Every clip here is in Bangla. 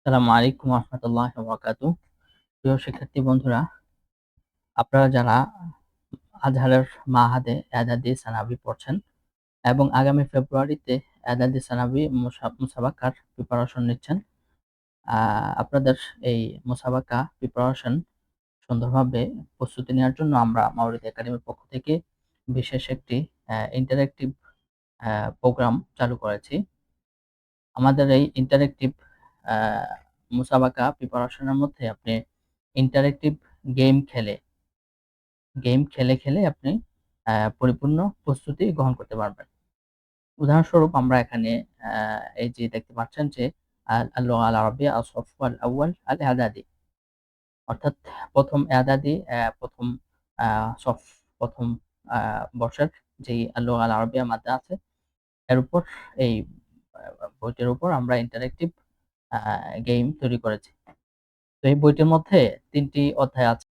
আসসালামু আলাইকুম ওয়া বারাকাতুহু। প্রিয় শিক্ষার্থী বন্ধুরা, আপনারা যারা আজহারের মাআহাদে এ'দাদি সানাবি পড়ছেন এবং আগামী ফেব্রুয়ারিতে এ'দাদি সানাবি মুসাবাকার প্রিপারেশন নিচ্ছেন, আ আপনাদের এই মুসাবাকা প্রিপারেশন সুন্দরভাবে প্রস্তুতি নেওয়ার জন্য আমরা মাওরিদ একাডেমির পক্ষ থেকে বিশেষ একটি ইন্টারেক্টিভ আ প্রোগ্রাম চালু করেছি। আমাদের এই ইন্টারেক্টিভ আ মুসাবাকা প্রিপারেশন এর মধ্যে আপনি ইন্টারেক্টিভ গেম খেলে, খেলে আপনি পরিপূর্ণ প্রস্তুতি গ্রহণ করতে পারবেন। উদাহরণস্বরূপ আমরা এখানে আ এই যে দেখতে পাচ্ছেন যে আল-লুগা আল-আরাবিয়া আস-সাফ আল-আউয়াল আল-ই'দাদি অর্থাৎ ১ম ই'দাদি ১ম আ সফ ১ম আ বর্ষের যেই আল-লুগা আল-আরাবিয়া মাদ্দা আছে এর উপর এই বইটির উপর আমরা ইন্টারেক্টিভ আ গেম তৈরি করেছি। তো এই বইটির মধ্যে ৩ টি অধ্যায় আছে।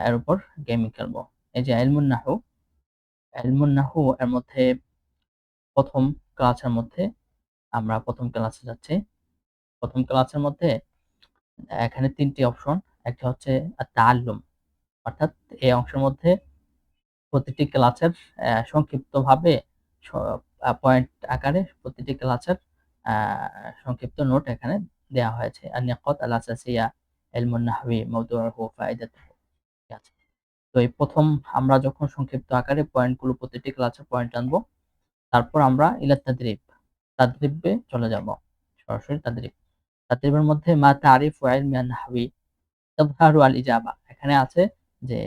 এর উপর গেমিং খেলবো। এই যে ইলমুন নাহু এর মধ্যে ১ম ক্লাসের মধ্যে আমরা ১ম ক্লাসে যাচ্ছি। ১ম ক্লাসের মধ্যে এখানে ৩ টি অপশন। একটা হচ্ছে তাআল্লুম অর্থাৎ এই অংশের মধ্যে প্রতিটি ক্লাসের সংক্ষিপ্তভাবে স পয়েন্ট আকারে প্রতিটি ক্লাসের আ সংক্ষিপ্ত নোট এখানে দেয়া হয়েছে। আন-নিকাত আল-আসাসিয়া, ইলমুন নাহওই, মাওদুউহু, ফায়দাতুহু। ঠিক আছে। তো এই ১ম আমরা যখন সংক্ষিপ্ত আকারে পয়েন্টগুলো প্রতিটি ক্লাসের পয়েন্ট আনবো, তারপর আমরা ইলা তাদরিব, তাদরিবে চলে যাব। সরাসরি তাদরিব। তাদরিবের মধ্যে মা তারিফু ইলমি আন-নাহওই তাযহারু আল-ইজাবা। এখানে আছে যে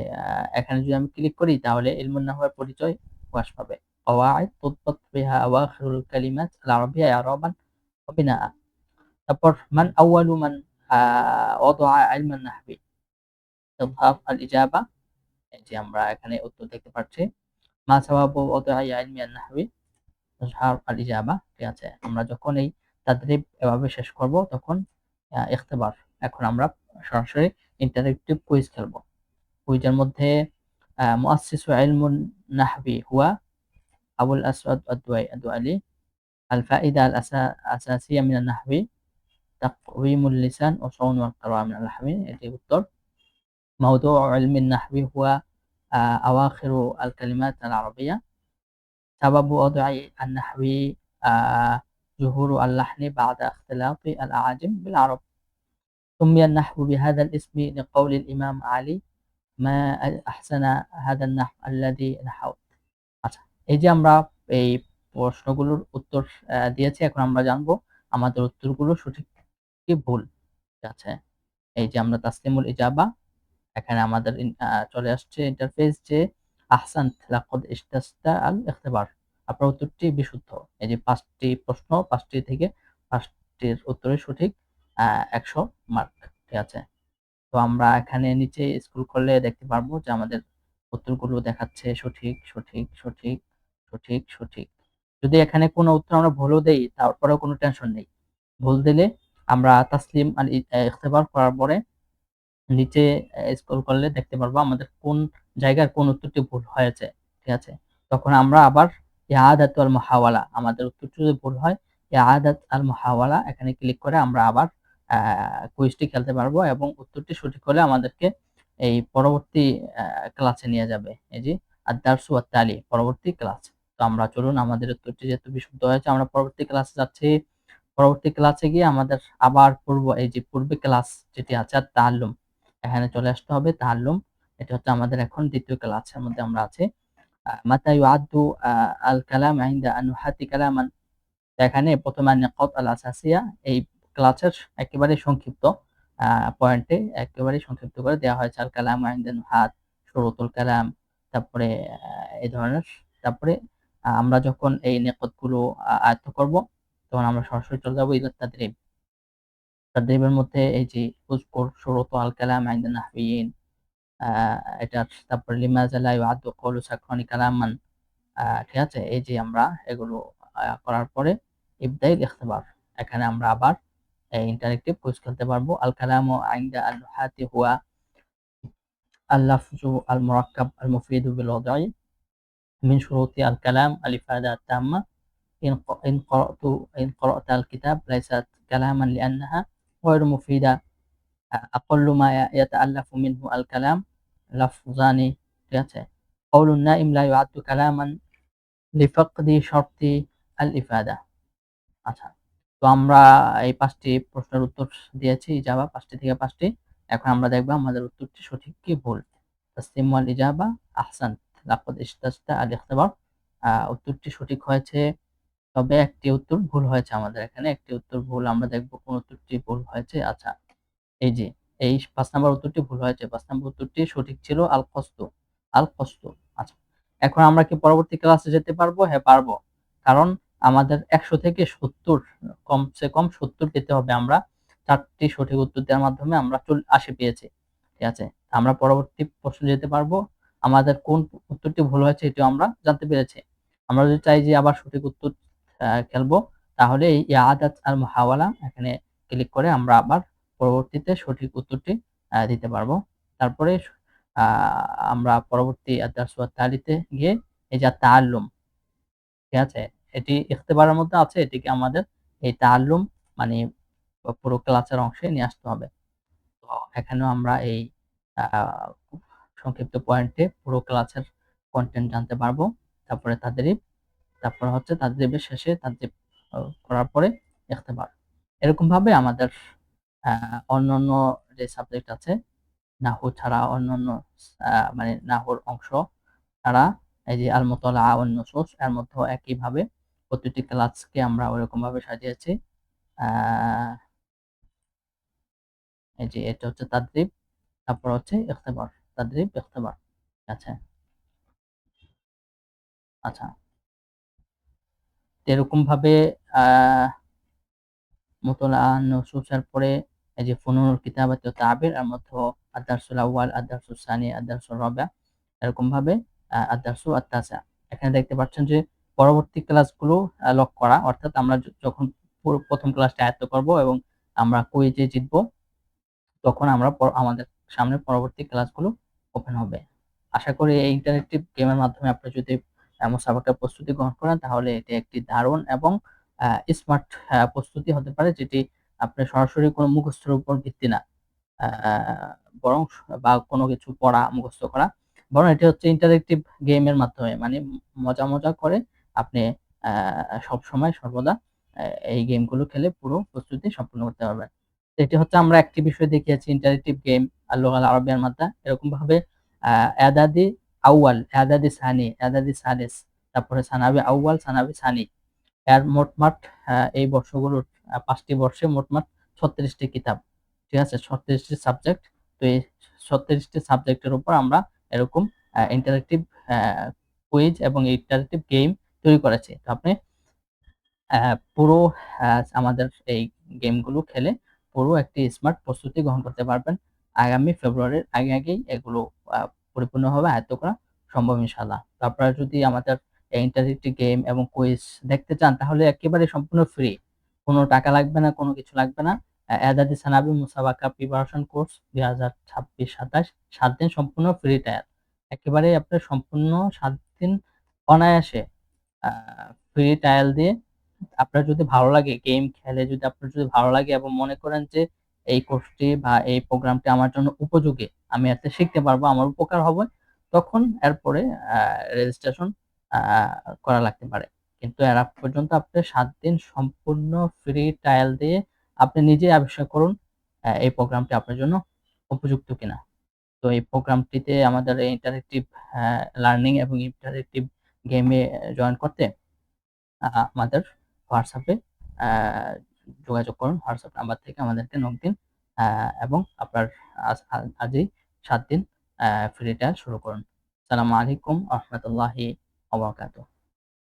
এখানে যদি আমি ক্লিক করি তাহলে ইলমুন নাহওয়ের পরিচয় প্রকাশ পাবে। কওয়াইদ তুদবাত বিহা আওয়াখিরুল কালিমাত আল-আরাবিয়া ই'রাবান ওয়া বিনাআ। তারপর মান আউয়ালু মান আ ওয়াদাআ ইলমান নাহওই তাযহার আল-ইজাবা। এই যে আমরা এখানে উত্তর দেখতে পাচ্ছি। মা সাওয়াবু ওয়াদা'i ইলমি আন-নাহওই তাযহার আল-ইজাবা। ঠিক আছে? আমরা যখন এই তাদরিব এভাবে শেষ করব তখন ইখতিবার। এখন আমরা সরাসরি ইন্টারেক্টিভ কুইজ খেলব। কুইজের মধ্যে মুআসসিসু ইলমুন নাহবি হুয়া আবুল আসওয়াদ আদ-দুআলি। আল-ফাইদা আল-আসাসিয়া মিনান নাহবি তাকউইমুল লিসান ওয়া সাউন ওয়াল কিরাআহ মিনাল নাহবি। এটি উত্তর। মাওদু'উ ইলমিন নাহবি হুয়া আওয়াখিরু আল-কালিমাত আল-আরাবিয়া। সাবাবু ওয়াদ'i আন-নাহwi ظهور اللحن بعد اختلاط الأعاجم بالعرب. سمي النحو بهذا الاسم لقول الإمام علي ما أحسن هذا النحو الذي نحوت. আচ্ছা, এই যে আমরা এই প্রশ্নগুলোর উত্তর দিয়েছি, এখন আমরা জানবো আমাদের উত্তরগুলো সঠিক কি ভুল। ঠিক আছে? এই যে আমরা তাসলিমুল ইজাবা, এখানে আমাদের চলে আসছে ইন্টারফেস যে আহসানত লাকাদ ইজতাজতা আল ইখতিবার। আপনার উত্তরটি বিশুদ্ধ। এই যে ৫ টি প্রশ্ন, ৫ টি থেকে ৫ টির উত্তরই সঠিক। ১০০ মার্ক। ঠিক আছে? তো আমরা এখানে নিচে স্ক্রল করলে দেখতে পারবো যে আমাদের উত্তরগুলো দেখাচ্ছে সঠিক, সঠিক, সঠিক, সঠিক, সঠিক। যদি এখানে কোনো উত্তর আমরা ভুলও দেই তারপরেও কোনো টেনশন নেই। ভুল দিলে আমরা তাসলিম আল ইখতিবার করার পরে নিচে স্ক্রল করলে দেখতে পারবো আমাদের কোন জায়গার কোন উত্তরটি ভুল হয়েছে। ঠিক আছে? তখন আমরা আবার ইআদাতু আল মুহাওয়ালা, আমাদের উত্তরটি যদি ভুল হয় ইআদাত আল মুহাওয়ালা এখানে ক্লিক করে আমরা আবার আ কুইজটি খেলতে পারবো এবং উত্তরটি সঠিক হলে আমাদেরকে এই পরবর্তী ক্লাসে নিয়ে যাবে। এই যে আদ-দারসু ওয়াত-তালি, পরবর্তী ক্লাস। তো আমরা চলুন, আমাদের উত্তরটি যেহেতু বিশুদ্ধ হয়েছে আমরা পরবর্তী ক্লাসে যাচ্ছি। পরবর্তী ক্লাসে গিয়ে আমাদের আবার এই যে পূর্বে ক্লাস যেটি আছে তাআল্লুম, এখানে চলে আসতে হবে তাআল্লুম। এটা হচ্ছে আমাদের এখন ২য় ক্লাসের মধ্যে আমরা আছি। মাতা ইউআদ্দু আল কালাম ইনদা আন-নুহাতি কালামান। এখানে ১ম আন-নিকাত আল-আসাসিয়া এই ক্লাসের একেবারে সংক্ষিপ্ত পয়েন্টে একেবারেই সংক্ষিপ্ত করে দেওয়া হয়েছে। আল কালাম ইনদা নুহাত, শুরুতুল কালাম, তারপরে এই ধরনের। তারপরে আমরা যখন এই নিকাতগুলো আয়ত্ত করব তখন আমরা সরাসরি চলে যাব ইলা তাদরিব। তাদরিবের মধ্যে এই যে উযকুর শুরুত আল কালাম ইনদা নাহওয়িয়িন, আ এটা তারপরে লিমাযা লা ইউআদ্দু কওলু সাকরানি কালামান। ঠিক আছে? এই যে আমরা এগুলো করার পরে ইবদাইল ইখতিবার। এখানে আমরা আবার ইন্টারেক্টিভ কুইজ খেলতে পারবো। আল কালামু ইনদা আন-নুহাতি হুয়া اللفظ المركب المفيد بالوضع من شروط الكلام الإفادة التامة. إن قرأت الكتاب ليست كلاما لأنها غير مفيدة. أقل ما يتألف منه الكلام لفظان. ঠিক আছে? قول النائم لا يعد كلاما لفقد شرط الإفادة. আচ্ছা, তো আমরা এই 5টি প্রশ্নের উত্তর দিয়েছি, ইজাবা 5টি থেকে 5টি। এখন আমরা দেখব আমাদের উত্তরটি সঠিক কি ভুল। তাসলিম ওয়াল ইজাবা আহসান লাকাদ ইহতাজতা আল ইখতিবার। উত্তরটি সঠিক হয়েছে, তবে একটি উত্তর ভুল হয়েছে আমাদের এখানে। একটি উত্তর ভুল, আমরা দেখব কোন উত্তরটি ভুল হয়েছে। আচ্ছা, এই যে এই 5 নাম্বার উত্তরটি ভুল হয়েছে। 5 নাম্বার উত্তরটি সঠিক ছিল আল কস্তু। আল কস্তু। আচ্ছা, এখন আমরা কি পরবর্তী ক্লাসে যেতে পারবো? হ্যাঁ, পারবো। কারণ আমাদের 100 থেকে 70 কমসে কম 70 পেতে হবে। আমরা 4টি সঠিক উত্তর দেওয়ার মাধ্যমে আমরা 80 পেয়েছি। ঠিক আছে? আমরা পরবর্তী প্রশ্নে যেতে পারবো। আমাদের কোন উত্তরটি ভুল হয়েছে এটিও আমরা জানতে পেরেছি। আমরা যদি চাই যে আবার সঠিক উত্তর খেলবো, তাহলে এই ইয়াদাত আল মুহাওয়ালা এখানে ক্লিক করে আমরা আবার পরবর্তীতে সঠিক উত্তরটি দিতে পারবো। তারপরে আমরা পরবর্তী আদ-দারস ওয়াত তালিতে গিয়ে এই যে তাআল্লুম, ঠিক আছে? এটি ইখতিবারের মধ্যে আছে, এটিকে আমাদের এই তাআল্লুম মানে পুরো ক্লাসের অংশে নিয়ে আসতে হবে। তো এখানেও আমরা এই আ সংক্ষিপ্ত পয়েন্টে পুরো ক্লাসের কনটেন্ট জানতে পারবো। তারপরে তাদরিব, তারপর হচ্ছে তাদরিবের শেষে তাদরিব করার পরে ইখতিবার। এরকমভাবে আমাদের অন্যান্য যে সাবজেক্ট আছে নাহু ছাড়া অন্যান্য মানে নাহুর অংশ ছাড়া এই যে আল মুতালাআ ওয়ান নুসুস এর মধ্যেও একইভাবে প্রতিটি ক্লাসকে আমরা ওরকমভাবে সাজিয়েছি। আ এই যে এটা হচ্ছে তাদরিব, তারপর হচ্ছে ইখতিবার। তাদরিব, ইখতিবার। আচ্ছা, আচ্ছা। এরকমভাবে আ মুতালাআ নুসুসের পরে এই যে ফুনুনুল কিতাবাত ওয়া তা'বির এর মধ্যেও আদ-দারসুল আউয়াল, আদ-দারসুস সানি, আদ-দারসুর রাবি', এরকমভাবে আদ-দারসু আত-তাসি'। এখানে দেখতে পাচ্ছেন যে পরবর্তী ক্লাসগুলো লক করা, অর্থাৎ আমরা যখন পুরো ১ম ক্লাসটা আয়ত্ত করব এবং আমরা কুইজে জিতবো, তখন আমরা আমাদের সামনে পরবর্তী ক্লাসগুলো ওপেন হবে। আশা করি এই ইন্টারেক্টিভ গেমের মাধ্যমে আপনি যদি মুসাবাকার প্রস্তুতি গ্রহণ করেন, তাহলে এটি একটি দারুণ এবং স্মার্ট প্রস্তুতি হতে পারে, যেটি আপনি সরাসরি কোনো মুখস্থের উপর ভিত্তি না। আ বরং বা কোনো কিছু পড়া, মুখস্থ করা। বরং এটি হচ্ছে ইন্টারেক্টিভ গেমের মাধ্যমে মানে মজা করে আপনি আ সবসময় সর্বদা আ এই গেমগুলো খেলে পুরো প্রস্তুতি সম্পূর্ণ করতে পারবেন। তো এটি হচ্ছে আমরা একটি বিষয় দেখিয়েছি ইন্টারেক্টিভ গেম আল-লুগা আল-আরাবিয়ার মাদ্দা। এরকমভাবে এদাদি আউয়াল, এদাদি সানি, এদাদি সালিস, তারপরে সানাবি আউয়াল, সানাবি সানি। এর মোটমাট এই বর্ষগুলোর ৫ টি বর্ষে মোটমাট ৩৬ টি কিতাব। ঠিক আছে? ৩৬ টি সাবজেক্ট। তো এই ৩৬ টি সাবজেক্টের উপর আমরা এরকম ইন্টারেক্টিভ আ কুইজ এবং ইন্টারেক্টিভ গেম তৈরি করেছি। তো আপনি পুরো আ আমাদের এই গেমগুলো খেলে পুরো একটি স্মার্ট প্রস্তুতি গ্রহণ করতে পারবেন। আগামী ফেব্রুয়ারির আগেই এগুলো আ পরিপূর্ণভাবে আয়ত্ত করা সম্ভব ইনশাআল্লাহ। তো আপনারা যদি আমাদের এই ইন্টারেক্টিভ গেম এবং কুইজ দেখতে চান, তাহলে একেবারে সম্পূর্ণ ফ্রি। কোন টাকা লাগবে না, কোন কিছু লাগবে না। এদাদি সানাবি মুসাবাকা প্রিপারেশন কোর্স ২০২৬-২৭ ৭ দিন সম্পূর্ণ ফ্রি ট্রায়াল। একেবারেই আপনার সম্পূর্ণ ৭ দিন অনায়াসে আ ফ্রি ট্রায়াল দিয়ে আপনার যদি ভালো লাগে, গেম খেলে যদি আপনার যদি ভালো লাগে এবং মনে করেন যে এই কোর্সটি বা এই প্রোগ্রামটি আমার জন্য উপযোগী, আমি এতে শিখতে পারবো, আমার উপকার হবে, তখন এরপরে আ রেজিস্ট্রেশন আ করা লাগতে পারে। কিন্তু এর আগ পর্যন্ত আপনি ৭ দিন সম্পূর্ণ ফ্রি ট্রায়াল দিয়ে আপনি নিজেই আবিষ্কার করুন এই প্রোগ্রামটি আপনার জন্য উপযুক্ত কিনা। তো এই প্রোগ্রামটিতে আমাদের এই ইন্টারেক্টিভ আ লার্নিং এবং ইন্টারেক্টিভ গেমে জয়েন করতে আমাদের হোয়াটসঅ্যাপে আ যোগাযোগ করুন। হোয়াটসঅ্যাপ নাম্বার থেকে আমাদেরকে নক দিন আ এবং আপনার আজই ৭ দিন ফ্রি ট্রায়াল শুরু করুন। আসসালামু আলাইকুম ওয়া রাহমাতুল্লাহি ওয়া বারাকাতুহু।